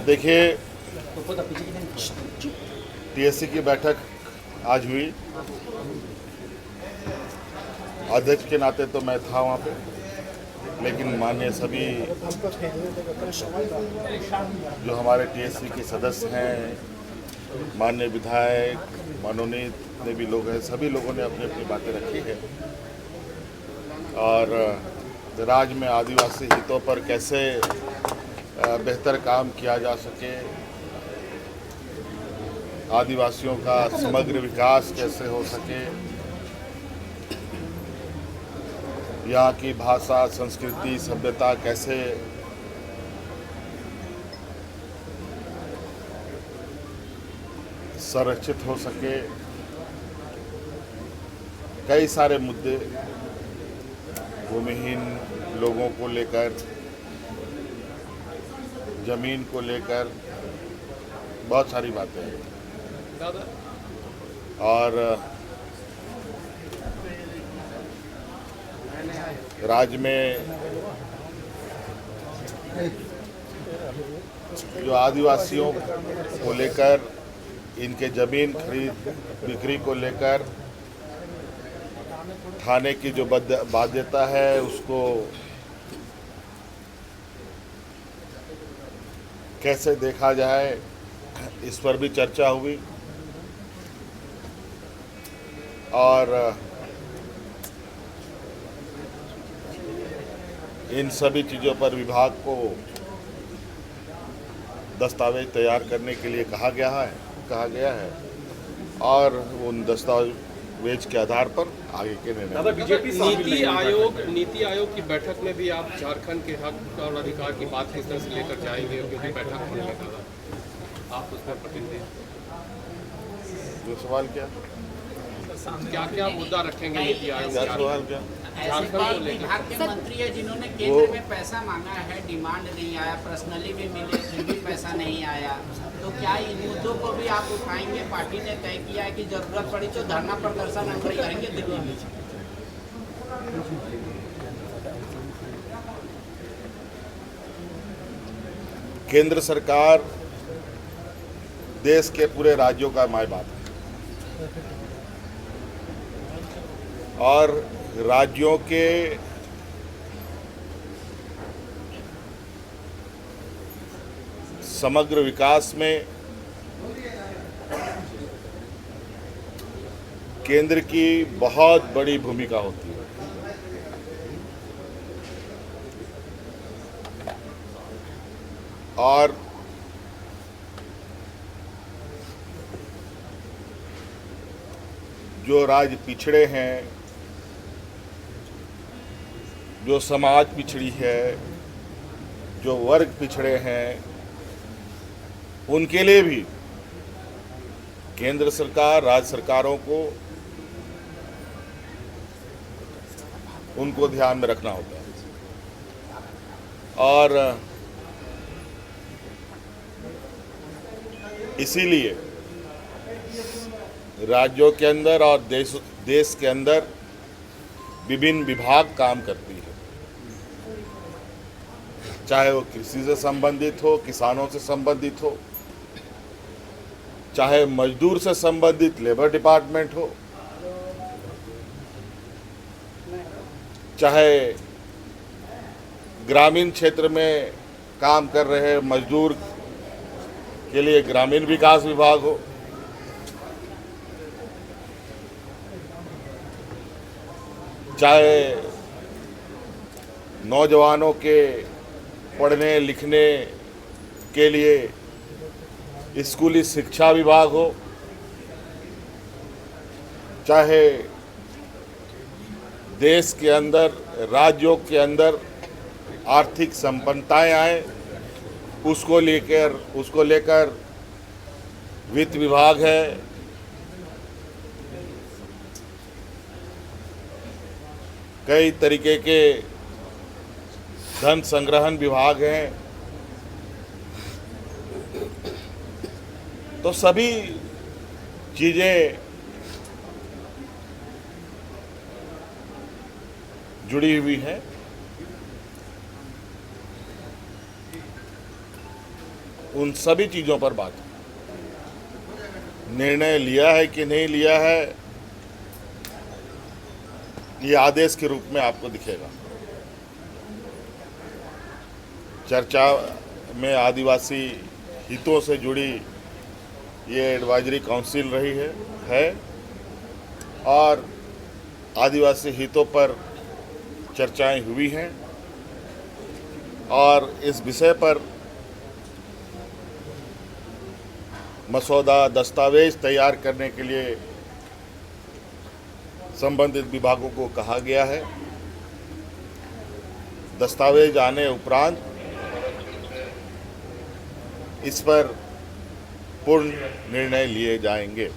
देखिए, टीएससी की बैठक आज हुई। अध्यक्ष के नाते तो मैं था वहाँ पे, लेकिन माननीय सभी जो हमारे टीएससी के सदस्य हैं, माननीय विधायक, मनोनीत जितने भी लोग हैं, सभी लोगों ने अपनी अपनी बातें रखी है। और राज्य में आदिवासी हितों पर कैसे बेहतर काम किया जा सके, आदिवासियों का समग्र विकास कैसे हो सके, यहाँ की भाषा, संस्कृति, सभ्यता कैसे संरक्षित हो सके, कई सारे मुद्दे भूमिहीन लोगों को लेकर, जमीन को लेकर बहुत सारी बातें हैं। और राज्य में जो आदिवासियों को लेकर, इनके जमीन खरीद बिक्री को लेकर थाने की जो बाध्यता है, उसको कैसे देखा जाए, इस पर भी चर्चा हुई। और इन सभी चीज़ों पर विभाग को दस्तावेज तैयार करने के लिए कहा गया है और उन दस्तावेज के आधार पर आगे के निर्णय। बीजेपी नीति आयोग की बैठक में भी आप झारखंड के हक और अधिकार की बात किस तरह से लेकर जाएंगे, क्योंकि बैठक होने के बाद आप उसमें प्रतिनिधि जो सवाल क्या मुद्दा रखेंगे नीति आयोग? क्या सवाल क्या? विभाग के मंत्री है जिन्होंने केंद्र में पैसा मांगा है, डिमांड नहीं आया, पर्सनली भी मिले फिर भी पैसा नहीं आया, तो क्या इन मुद्दों को भी आप उठाएंगे? पार्टी ने तय किया है कि जरूरत पड़ी तो धरना प्रदर्शन हम करेंगे दिल्ली में। केंद्र सरकार देश के पूरे राज्यों का माय बाप है और राज्यों के समग्र विकास में केंद्र की बहुत बड़ी भूमिका होती है। और जो राज्य पिछड़े हैं, जो समाज पिछड़ी है, जो वर्ग पिछड़े हैं, उनके लिए भी केंद्र सरकार, राज्य सरकारों को उनको ध्यान में रखना होता है। और इसीलिए राज्यों के अंदर और देश के अंदर विभिन्न विभाग काम करती है, चाहे वो कृषि से संबंधित हो, किसानों से संबंधित हो, चाहे मजदूर से संबंधित लेबर डिपार्टमेंट हो, चाहे ग्रामीण क्षेत्र में काम कर रहे मजदूर के लिए ग्रामीण विकास विभाग हो, चाहे नौजवानों के पढ़ने लिखने के लिए स्कूली शिक्षा विभाग हो, चाहे देश के अंदर, राज्यों के अंदर आर्थिक संपन्नताएं आए, उसको लेकर वित्त विभाग है, कई तरीके के धन संग्रहण विभाग हैं। तो सभी चीजें जुड़ी हुई हैं। उन सभी चीज़ों पर बात हुई। निर्णय लिया है कि नहीं लिया है, ये आदेश के रूप में आपको दिखेगा। चर्चा में आदिवासी हितों से जुड़ी ये एडवाइजरी काउंसिल रही है और आदिवासी हितों पर चर्चाएं हुई हैं और इस विषय पर मसौदा दस्तावेज तैयार करने के लिए संबंधित विभागों को कहा गया है। दस्तावेज आने उपरांत इस पर पूर्ण निर्णय लिए जाएंगे।